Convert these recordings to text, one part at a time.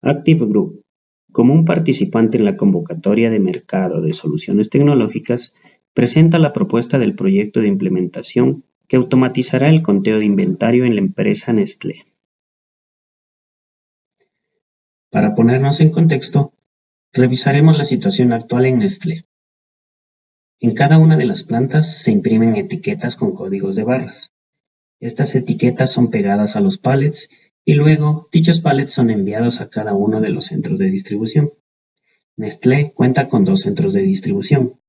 Active Group, como un participante en la convocatoria de mercado de soluciones tecnológicas, presenta la propuesta del proyecto de implementación que automatizará el conteo de inventario en la empresa Nestlé. Para ponernos en contexto, revisaremos la situación actual en Nestlé. En cada una de las plantas se imprimen etiquetas con códigos de barras. Estas etiquetas son pegadas a los pallets y luego dichos pallets son enviados a cada uno de los centros de distribución. Nestlé cuenta con 2 centros de distribución,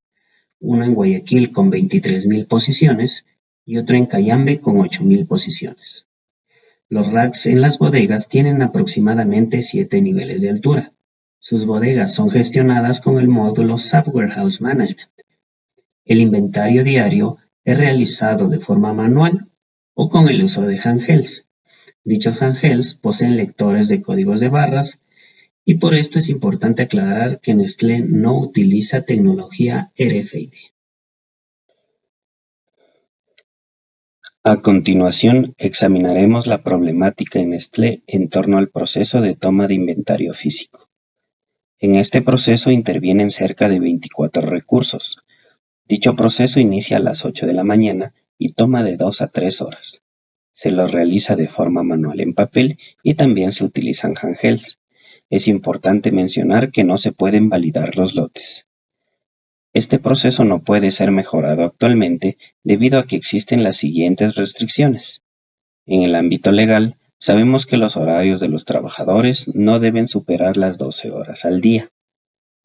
uno en Guayaquil con 23.000 posiciones y otro en Cayambe con 8.000 posiciones. Los racks en las bodegas tienen aproximadamente 7 niveles de altura. Sus bodegas son gestionadas con el módulo SAP Warehouse Management. El inventario diario es realizado de forma manual o con el uso de handhelds. Dichos handhelds poseen lectores de códigos de barras y por esto es importante aclarar que Nestlé no utiliza tecnología RFID. A continuación, examinaremos la problemática en Nestlé en torno al proceso de toma de inventario físico. En este proceso intervienen cerca de 24 recursos. Dicho proceso inicia a las 8 de la mañana y toma de 2 a 3 horas. Se lo realiza de forma manual en papel y también se utilizan handhelds. Es importante mencionar que no se pueden validar los lotes. Este proceso no puede ser mejorado actualmente debido a que existen las siguientes restricciones. En el ámbito legal, sabemos que los horarios de los trabajadores no deben superar las 12 horas al día.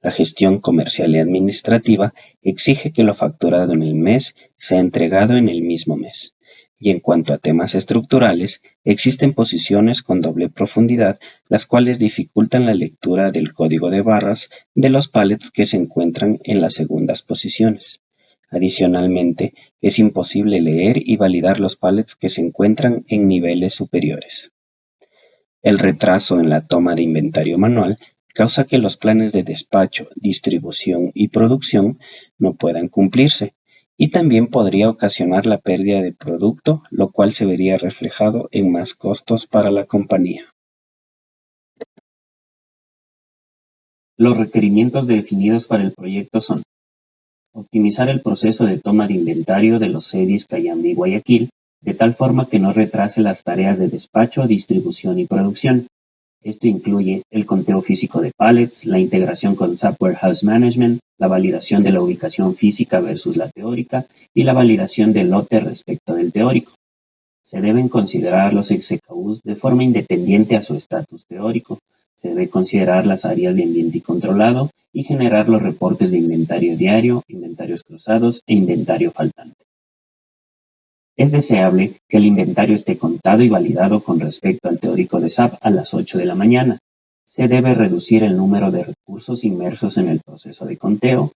La gestión comercial y administrativa exige que lo facturado en el mes sea entregado en el mismo mes. Y en cuanto a temas estructurales, existen posiciones con doble profundidad, las cuales dificultan la lectura del código de barras de los pallets que se encuentran en las segundas posiciones. Adicionalmente, es imposible leer y validar los pallets que se encuentran en niveles superiores. El retraso en la toma de inventario manual causa que los planes de despacho, distribución y producción no puedan cumplirse, y también podría ocasionar la pérdida de producto, lo cual se vería reflejado en más costos para la compañía. Los requerimientos definidos para el proyecto son: optimizar el proceso de toma de inventario de los CEDIs Cayambe y Guayaquil, de tal forma que no retrase las tareas de despacho, distribución y producción. Esto incluye el conteo físico de pallets, la integración con SAP Warehouse Management, la validación de la ubicación física versus la teórica y la validación del lote respecto del teórico. Se deben considerar los XKUs de forma independiente a su estatus teórico. Se debe considerar las áreas de ambiente controlado y generar los reportes de inventario diario, inventarios cruzados e inventario faltante. Es deseable que el inventario esté contado y validado con respecto al teórico de SAP a las 8 de la mañana. Se debe reducir el número de recursos inmersos en el proceso de conteo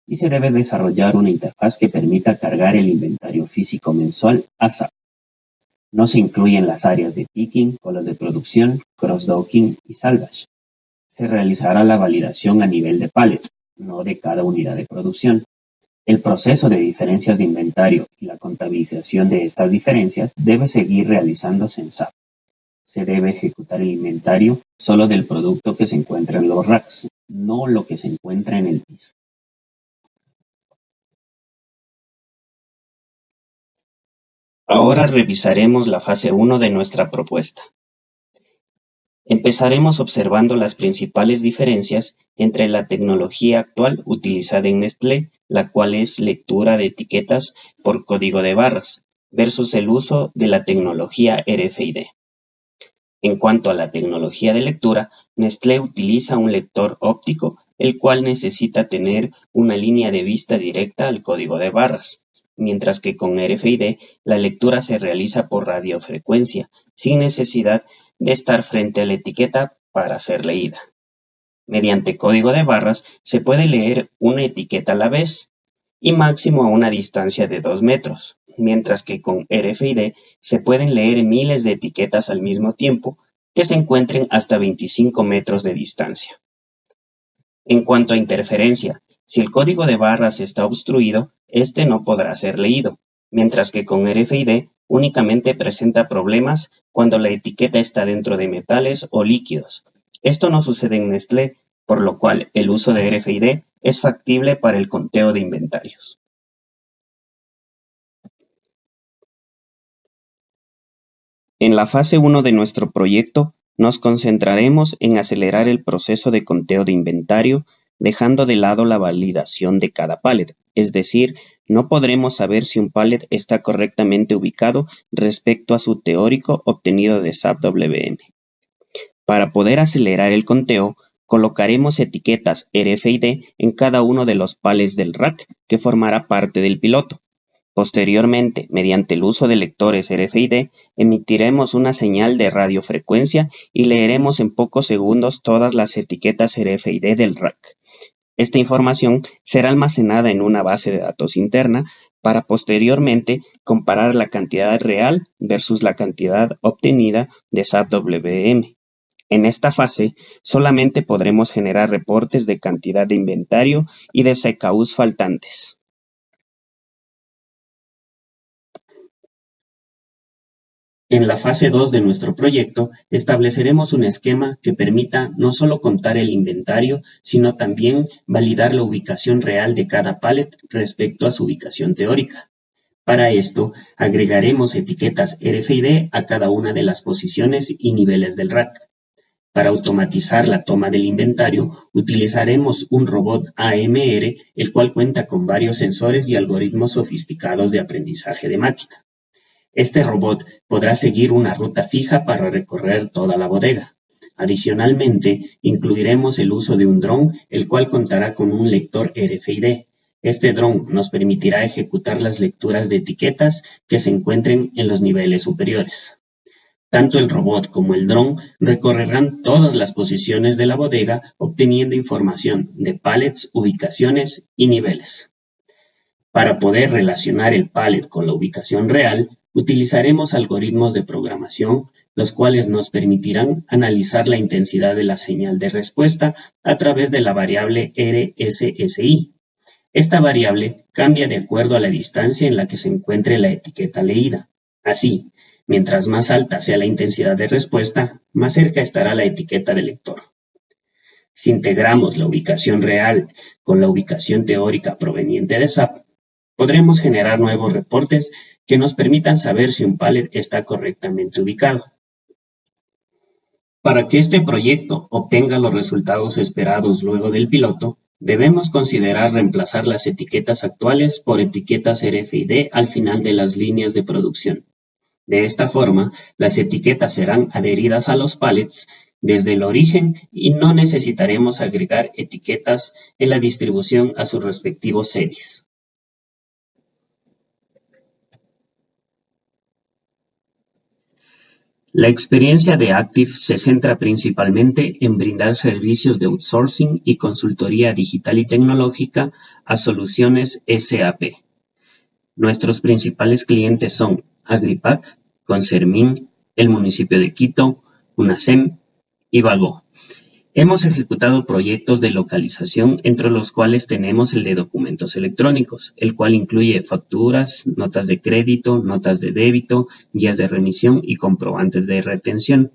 y se debe desarrollar una interfaz que permita cargar el inventario físico mensual a SAP. No se incluyen las áreas de picking, colas de producción, cross-docking y salvage. Se realizará la validación a nivel de pallet, no de cada unidad de producción. El proceso de diferencias de inventario y la contabilización de estas diferencias debe seguir realizándose en SAP. Se debe ejecutar el inventario solo del producto que se encuentra en los racks, no lo que se encuentra en el piso. Ahora revisaremos la fase 1 de nuestra propuesta. Empezaremos observando las principales diferencias entre la tecnología actual utilizada en Nestlé, la cual es lectura de etiquetas por código de barras, versus el uso de la tecnología RFID. En cuanto a la tecnología de lectura, Nestlé utiliza un lector óptico, el cual necesita tener una línea de vista directa al código de barras, mientras que con RFID la lectura se realiza por radiofrecuencia, sin necesidad de estar frente a la etiqueta para ser leída. Mediante código de barras se puede leer una etiqueta a la vez y máximo a una distancia de 2 metros, mientras que con RFID se pueden leer miles de etiquetas al mismo tiempo que se encuentren hasta 25 metros de distancia. En cuanto a interferencia, si el código de barras está obstruido, este no podrá ser leído, mientras que con RFID únicamente presenta problemas cuando la etiqueta está dentro de metales o líquidos, Esto no sucede en Nestlé, por lo cual el uso de RFID es factible para el conteo de inventarios. En la fase 1 de nuestro proyecto, nos concentraremos en acelerar el proceso de conteo de inventario, dejando de lado la validación de cada pallet, es decir, no podremos saber si un pallet está correctamente ubicado respecto a su teórico obtenido de SAP WM. Para poder acelerar el conteo, colocaremos etiquetas RFID en cada uno de los pallets del rack que formará parte del piloto. Posteriormente, mediante el uso de lectores RFID, emitiremos una señal de radiofrecuencia y leeremos en pocos segundos todas las etiquetas RFID del rack. Esta información será almacenada en una base de datos interna para posteriormente comparar la cantidad real versus la cantidad obtenida de SAP WM. En esta fase, solamente podremos generar reportes de cantidad de inventario y de SKUs faltantes. En la fase 2 de nuestro proyecto, estableceremos un esquema que permita no solo contar el inventario, sino también validar la ubicación real de cada pallet respecto a su ubicación teórica. Para esto, agregaremos etiquetas RFID a cada una de las posiciones y niveles del rack. Para automatizar la toma del inventario, utilizaremos un robot AMR, el cual cuenta con varios sensores y algoritmos sofisticados de aprendizaje de máquina. Este robot podrá seguir una ruta fija para recorrer toda la bodega. Adicionalmente, incluiremos el uso de un dron, el cual contará con un lector RFID. Este dron nos permitirá ejecutar las lecturas de etiquetas que se encuentren en los niveles superiores. Tanto el robot como el dron recorrerán todas las posiciones de la bodega obteniendo información de pallets, ubicaciones y niveles. Para poder relacionar el pallet con la ubicación real, utilizaremos algoritmos de programación, los cuales nos permitirán analizar la intensidad de la señal de respuesta a través de la variable RSSI. Esta variable cambia de acuerdo a la distancia en la que se encuentre la etiqueta leída. Así, mientras más alta sea la intensidad de respuesta, más cerca estará la etiqueta del lector. Si integramos la ubicación real con la ubicación teórica proveniente de SAP, podremos generar nuevos reportes que nos permitan saber si un pallet está correctamente ubicado. Para que este proyecto obtenga los resultados esperados luego del piloto, debemos considerar reemplazar las etiquetas actuales por etiquetas RFID al final de las líneas de producción. De esta forma, las etiquetas serán adheridas a los pallets desde el origen y no necesitaremos agregar etiquetas en la distribución a sus respectivos series. La experiencia de Active se centra principalmente en brindar servicios de outsourcing y consultoría digital y tecnológica a soluciones SAP. Nuestros principales clientes son Agripac, Concermin, el municipio de Quito, UNACEM y Vago. Hemos ejecutado proyectos de localización, entre los cuales tenemos el de documentos electrónicos, el cual incluye facturas, notas de crédito, notas de débito, guías de remisión y comprobantes de retención.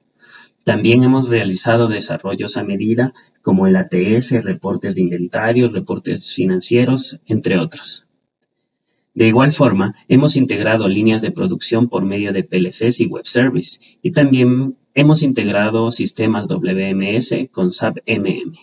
También hemos realizado desarrollos a medida, como el ATS, reportes de inventario, reportes financieros, entre otros. De igual forma, hemos integrado líneas de producción por medio de PLCs y web service, y también hemos integrado sistemas WMS con SAP MM.